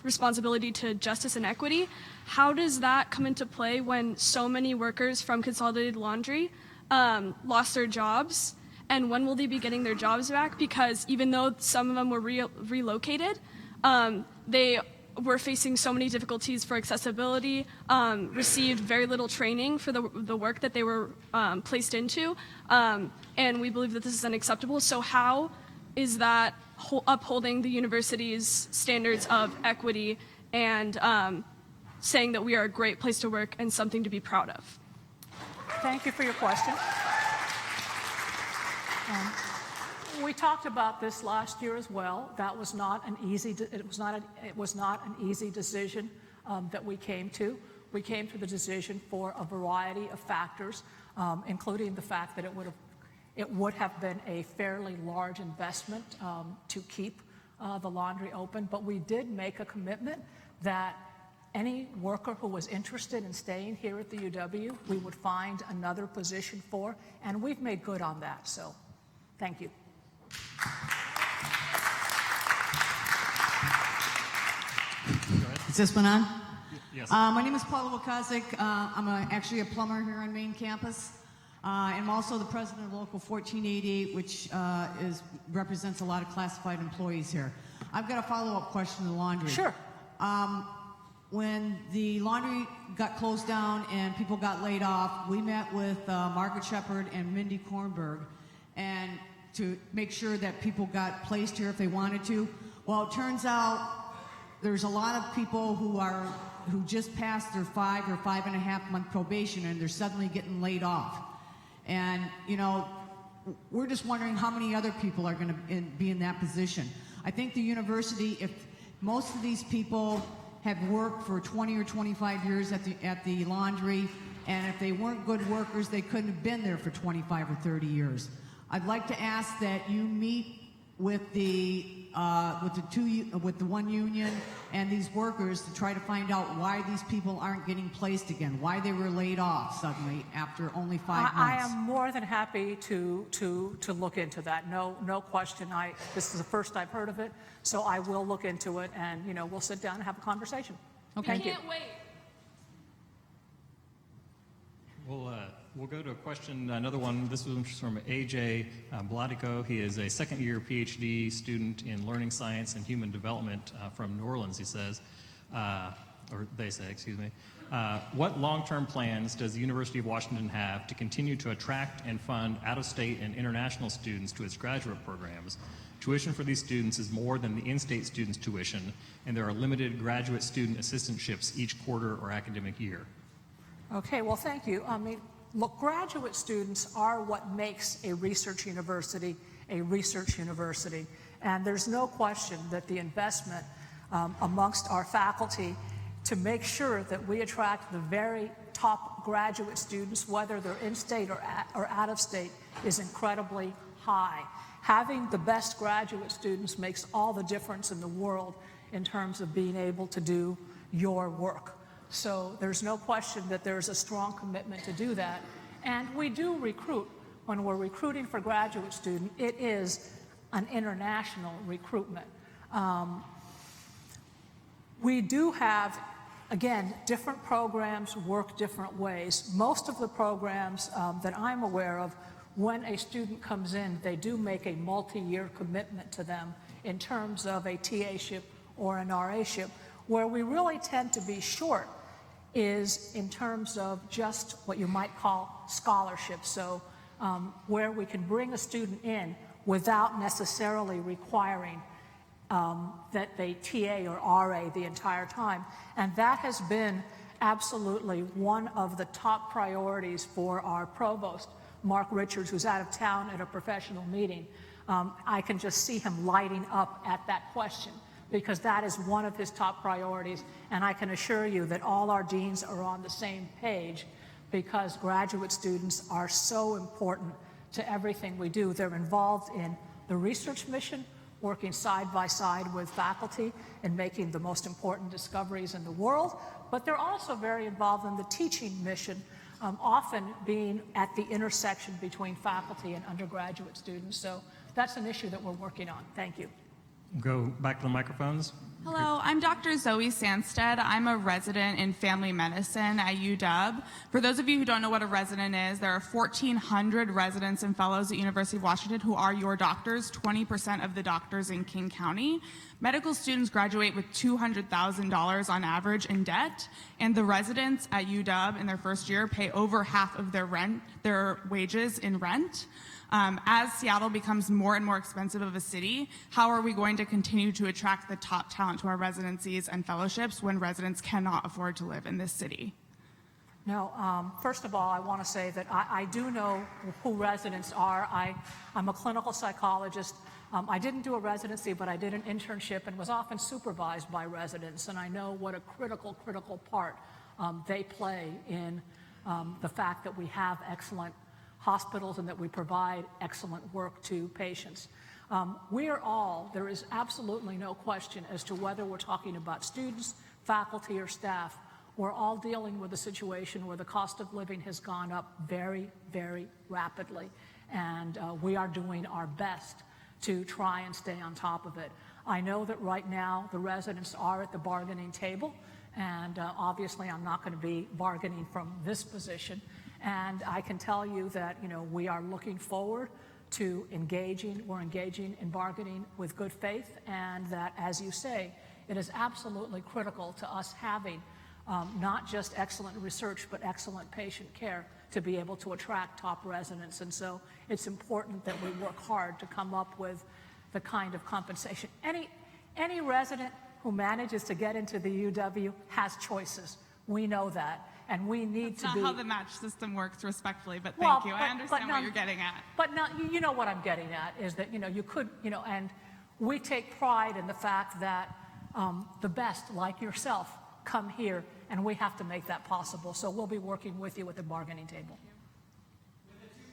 responsibility to justice and equity. How does that come into play when so many workers from Consolidated Laundry lost their jobs? And when will they be getting their jobs back? Because even though some of them were relocated, they were facing so many difficulties for accessibility, received very little training for the work that they were placed into, and we believe that this is unacceptable. So how is that upholding the university's standards of equity and saying that we are a great place to work and something to be proud of? Thank you for your question. We talked about this last year as well. That was not an easy. It was not an easy decision that we came to. we came to the decision for a variety of factors, including the fact that it would have been a fairly large investment to keep the laundry open, but we did make a commitment that any worker who was interested in staying here at the UW, we would find another position for, and we've made good on that, so thank you. Is this one on? Yes. My name is Paula Wakazik. I'm actually a plumber here on main campus. I'm also the president of Local 1488, which represents a lot of classified employees here. I've got a follow-up question to the laundry. Sure. When the laundry got closed down and people got laid off, we met with Margaret Shepard and Mindy Kornberg and to make sure that people got placed here if they wanted to. Well, it turns out there's a lot of people who just passed their 5 or 5.5 month probation and they're suddenly getting laid off. And, you know, we're just wondering how many other people are going to be in that position. I think the university, if most of these people had worked for 20 or 25 years at the laundry, and if they weren't good workers, they couldn't have been there for 25 or 30 years. I'd like to ask that you meet with the one union and these workers to try to find out why these people aren't getting placed again, why they were laid off suddenly after only 5 months. I am more than happy to look into that. No question. This is the first I've heard of it, so I will look into it, and we'll sit down and have a conversation. Okay. Thank you. Can't wait. We'll go to a question, another one. This was from AJ Blatico. He is a second-year PhD student in learning science and human development from New Orleans, he says, or they say, excuse me. What long-term plans does the University of Washington have to continue to attract and fund out-of-state and international students to its graduate programs? Tuition for these students is more than the in-state students' tuition, and there are limited graduate student assistantships each quarter or academic year. Okay, well, thank you. Look, graduate students are what makes a research university a research university. And there's no question that the investment amongst our faculty to make sure that we attract the very top graduate students, whether they're in-state or out of state, is incredibly high. Having the best graduate students makes all the difference in the world in terms of being able to do your work. So there's no question that there's a strong commitment to do that. And we do recruit. When we're recruiting for graduate student, it is an international recruitment. We do have, again, different programs work different ways. Most of the programs that I'm aware of, when a student comes in, they do make a multi-year commitment to them in terms of a TA-ship or an RA-ship. Where we really tend to be short is in terms of just what you might call scholarships. So where we can bring a student in without necessarily requiring that they TA or RA the entire time. And that has been absolutely one of the top priorities for our provost, Mark Richards, who's out of town at a professional meeting. I can just see him lighting up at that question, because that is one of his top priorities. And I can assure you that all our deans are on the same page, because graduate students are so important to everything we do. They're involved in the research mission, working side by side with faculty and making the most important discoveries in the world, but they're also very involved in the teaching mission, often being at the intersection between faculty and undergraduate students. So that's an issue that we're working on. Thank you. Go back to the microphones. Hello, I'm Dr. Zoe Sandstead. I'm a resident in family medicine at UW. For those of you who don't know what a resident is, there are 1,400 residents and fellows at University of Washington who are your doctors, 20% of the doctors in King County. Medical students graduate with $200,000 on average in debt, and the residents at UW in their first year pay over half of their wages in rent. As Seattle becomes more and more expensive of a city, how are we going to continue to attract the top talent to our residencies and fellowships when residents cannot afford to live in this city? No, first of all, I want to say that I do know who residents are. I'm a clinical psychologist. I didn't do a residency, but I did an internship and was often supervised by residents, and I know what a critical part they play in the fact that we have excellent hospitals and that we provide excellent work to patients. There is absolutely no question as to whether we're talking about students, faculty, or staff. We're all dealing with a situation where the cost of living has gone up very, very rapidly. And we are doing our best to try and stay on top of it. I know that right now the residents are at the bargaining table, and obviously I'm not going to be bargaining from this position. And I can tell you that, we are looking forward to we're engaging in bargaining with good faith, and that, as you say, it is absolutely critical to us having not just excellent research, but excellent patient care to be able to attract top residents. And so it's important that we work hard to come up with the kind of compensation. Any resident who manages to get into the UW has choices. We know that. And we need That's to be... not how the match system works, respectfully, but thank you. I understand what you're getting at. But you know what I'm getting at is that, you could, and we take pride in the fact that the best, like yourself, come here, and we have to make that possible. So we'll be working with you at the bargaining table. With a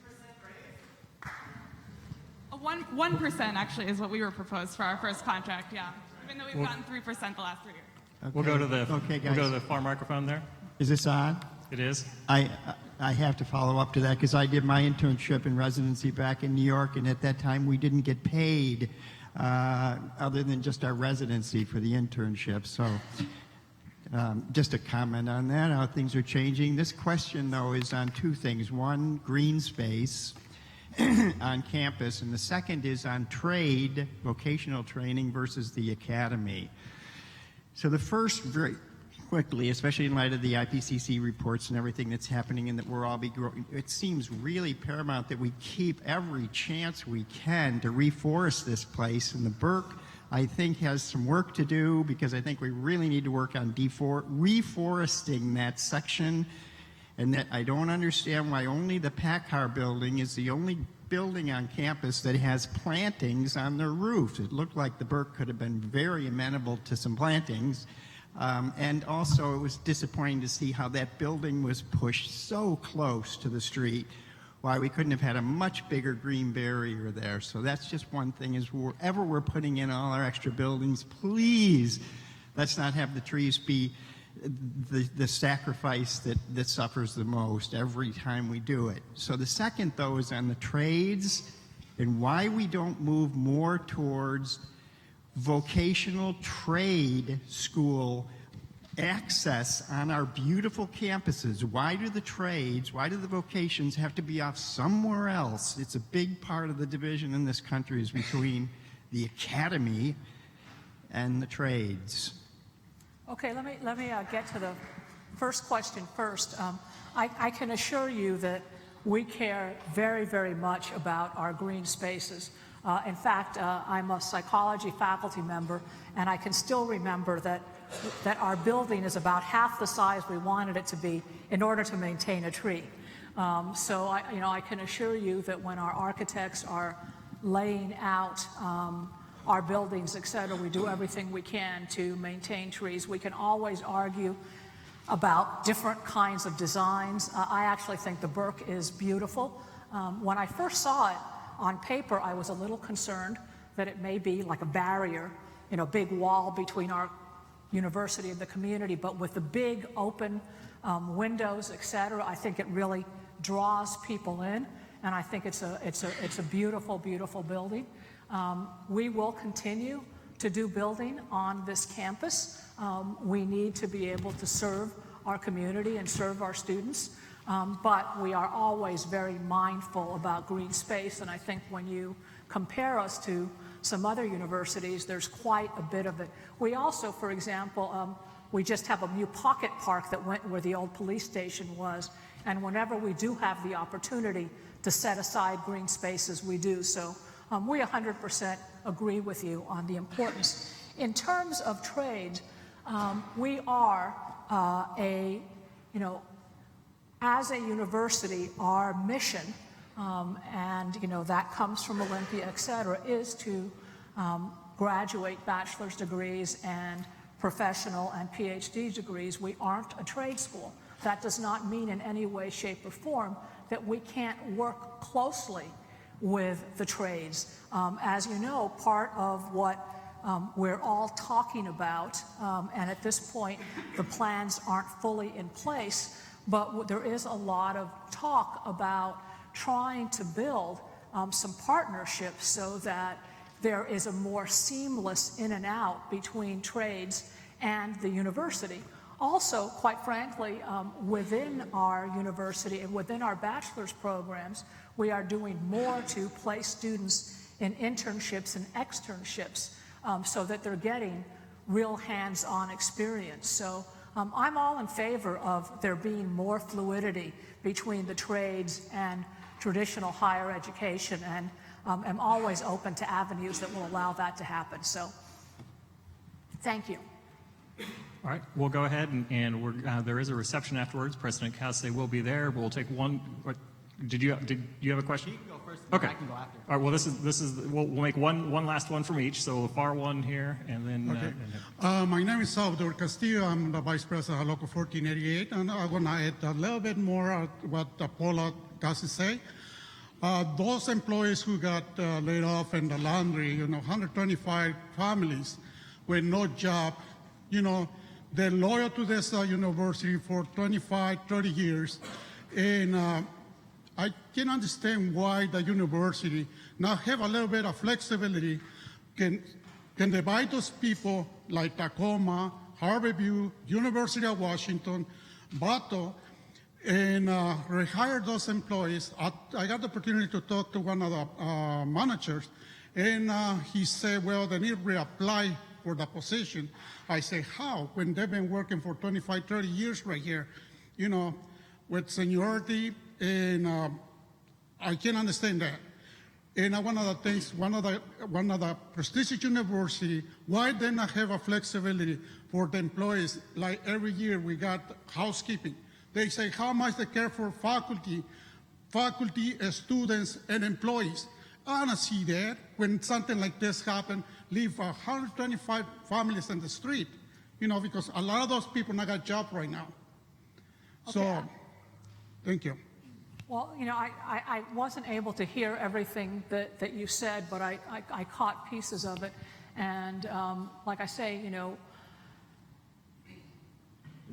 2% raise? 1% actually is what we were proposed for our first contract, yeah. Even though we've gotten 3% the last 3 years. Okay. We'll go to the Okay, we'll go to guys. the far microphone there. Is this on? It is. I have to follow up to that because I did my internship and residency back in New York, and at that time we didn't get paid other than just our residency for the internship. So just a comment on that, how things are changing. This question, though, is on two things. One, green space on campus, and the second is on trade, vocational training versus the academy. So the first, very quickly, especially in light of the IPCC reports and everything that's happening and that we're all growing, it seems really paramount that we keep every chance we can to reforest this place. And the Burke, I think, has some work to do because I think we really need to work on reforesting that section. And that I don't understand why only the Packard building is the only building on campus that has plantings on their roof. It looked like the Burke could have been very amenable to some plantings. And also it was disappointing to see how that building was pushed so close to the street, why we couldn't have had a much bigger green barrier there. So that's just one thing, is wherever we're putting in all our extra buildings, please let's not have the trees be the sacrifice that suffers the most every time we do it. So the second, though, is on the trades and why we don't move more towards vocational trade school access on our beautiful campuses. Why do the trades, why do the vocations have to be off somewhere else? It's a big part of the division in this country is between the academy and the trades. Okay, let me get to the first question first. I can assure you that we care very, very much about our green spaces. In fact, I'm a psychology faculty member, and I can still remember that our building is about half the size we wanted it to be in order to maintain a tree. So I can assure you that when our architects are laying out our buildings, et cetera, we do everything we can to maintain trees. We can always argue about different kinds of designs. I actually think the Burke is beautiful. When I first saw it on paper, I was a little concerned that it may be like a barrier, big wall between our university and the community, but with the big open windows, et cetera, I think it really draws people in, and I think it's a beautiful, beautiful building. We will continue to do building on this campus. We need to be able to serve our community and serve our students, but we are always very mindful about green space, and I think when you compare us to some other universities, there's quite a bit of it. We also, for example, we just have a new pocket park that went where the old police station was, and whenever we do have the opportunity to set aside green spaces, we do. So we 100% agree with you on the importance. In terms of trade, we are as a university, our mission, and that comes from Olympia, et cetera, is to graduate bachelor's degrees and professional and PhD degrees, we aren't a trade school. That does not mean in any way, shape, or form that we can't work closely with the trades. As you know, part of what we're all talking about, and at this point the plans aren't fully in place, but there is a lot of talk about trying to build some partnerships so that there is a more seamless in and out between trades and the university. Also, quite frankly, within our university and within our bachelor's programs, we are doing more to place students in internships and externships so that they're getting real hands-on experience. So I'm all in favor of there being more fluidity between the trades and traditional higher education, and am always open to avenues that will allow that to happen. So thank you. All right, we'll go ahead and there is a reception afterwards. President Cauce will be there. We'll take one. Did you have a question? You can go first. Okay. I can go after. All right. Well, this is. We'll make one last one from each. So the far one here, and then. Okay. My name is Salvador Castillo. I'm the Vice President of Local 1488, and I want to add a little bit more what Paula Cauce say. Those employees who got laid off in the laundry, 125 families with no job, they're loyal to this university for 25, 30 years. And I can understand why the university now have a little bit of flexibility, can divide those people like Tacoma, Harborview, University of Washington, Bato, and rehire those employees. I got the opportunity to talk to one of the managers, and he said, well, they need to reapply for the position. I say, how? When they've been working for 25, 30 years right here, with seniority, and I can understand that. And one of the things, one of the prestigious university, why they not have a flexibility for the employees? Like every year we got housekeeping. They say, how much they care for faculty, students, and employees. I don't see that when something like this happen, leave 125 families in the street, because a lot of those people not got jobs right now. Okay. So, thank you. Well, I wasn't able to hear everything that you said, but I caught pieces of it. And like I say,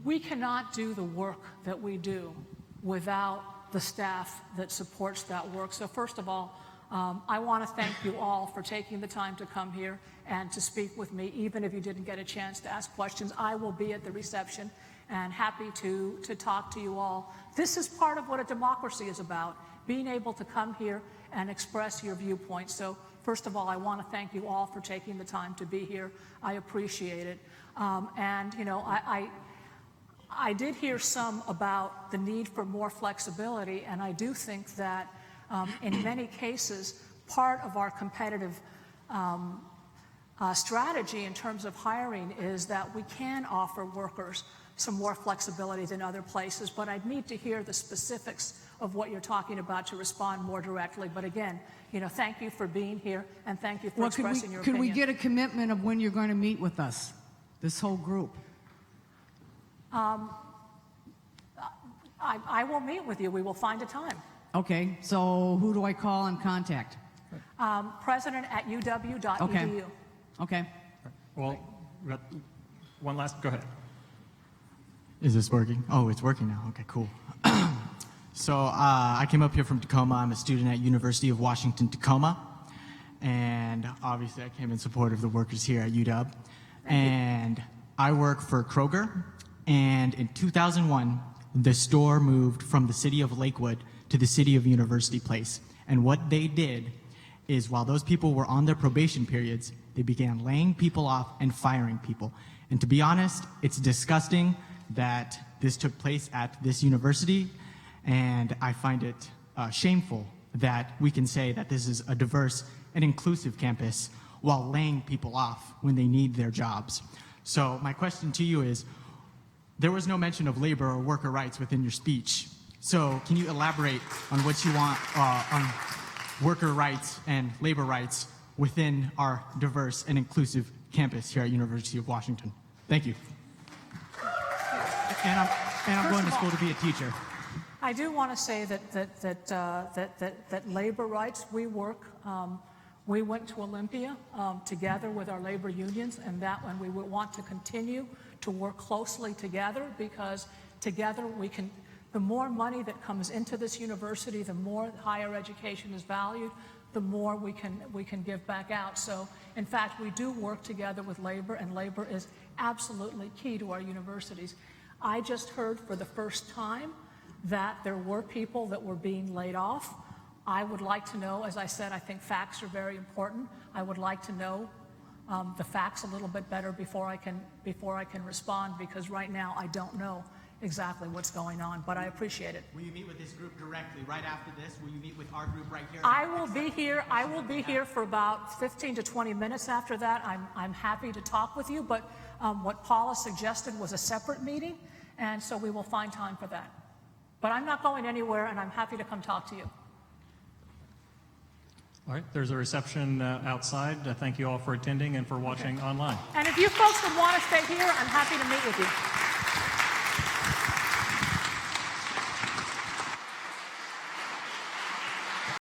we cannot do the work that we do without the staff that supports that work. So first of all, I want to thank you all for taking the time to come here and to speak with me, even if you didn't get a chance to ask questions. I will be at the reception and happy to talk to you all. This is part of what a democracy is about, being able to come here and express your viewpoints. So first of all, I want to thank you all for taking the time to be here. I appreciate it. I did hear some about the need for more flexibility, and I do think that in many cases, part of our competitive strategy in terms of hiring is that we can offer workers some more flexibility than other places, but I'd need to hear the specifics of what you're talking about to respond more directly. But again, thank you for being here, and thank you for expressing your opinion. Could we get a commitment of when you're going to meet with us, this whole group? I will meet with you. We will find a time. Okay, so who do I call and contact? President@uw.edu. Okay. Well, we got one last. Go ahead. Is this working? Oh, it's working now. Okay, cool. So I came up here from Tacoma. I'm a student at University of Washington, Tacoma. And obviously I came in support of the workers here at UW. And I work for Kroger. And in 2001, the store moved from the city of Lakewood to the city of University Place. And what they did is while those people were on their probation periods, they began laying people off and firing people. And to be honest, it's disgusting that this took place at this university, and I find it shameful that we can say that this is a diverse and inclusive campus while laying people off when they need their jobs. So my question to you is, there was no mention of labor or worker rights within your speech. So can you elaborate on what you want on worker rights and labor rights within our diverse and inclusive campus here at University of Washington? Thank you. And I'm going to First of school all- to be a teacher. I do want to say that labor rights, we work, we went to Olympia together with our labor unions, and that when we would want to continue to work closely together, because together we can, the more money that comes into this university, the more higher education is valued, the more we can give back out. So in fact, we do work together with labor, and labor is absolutely key to our universities. I just heard for the first time that there were people that were being laid off. I would like to know, as I said, I think facts are very important. I would like to know the facts a little bit better before I can respond, because right now I don't know exactly what's going on, but I appreciate it. Will you meet with this group directly right after this? Will you meet with our group right here? I will be here for about 15 to 20 minutes after that. I'm happy to talk with you, but what Paula suggested was a separate meeting, and so we will find time for that. But I'm not going anywhere, and I'm happy to come talk to you. All right, there's a reception outside. Thank you all for attending and for watching online. And if you folks would want to stay here, I'm happy to meet with you.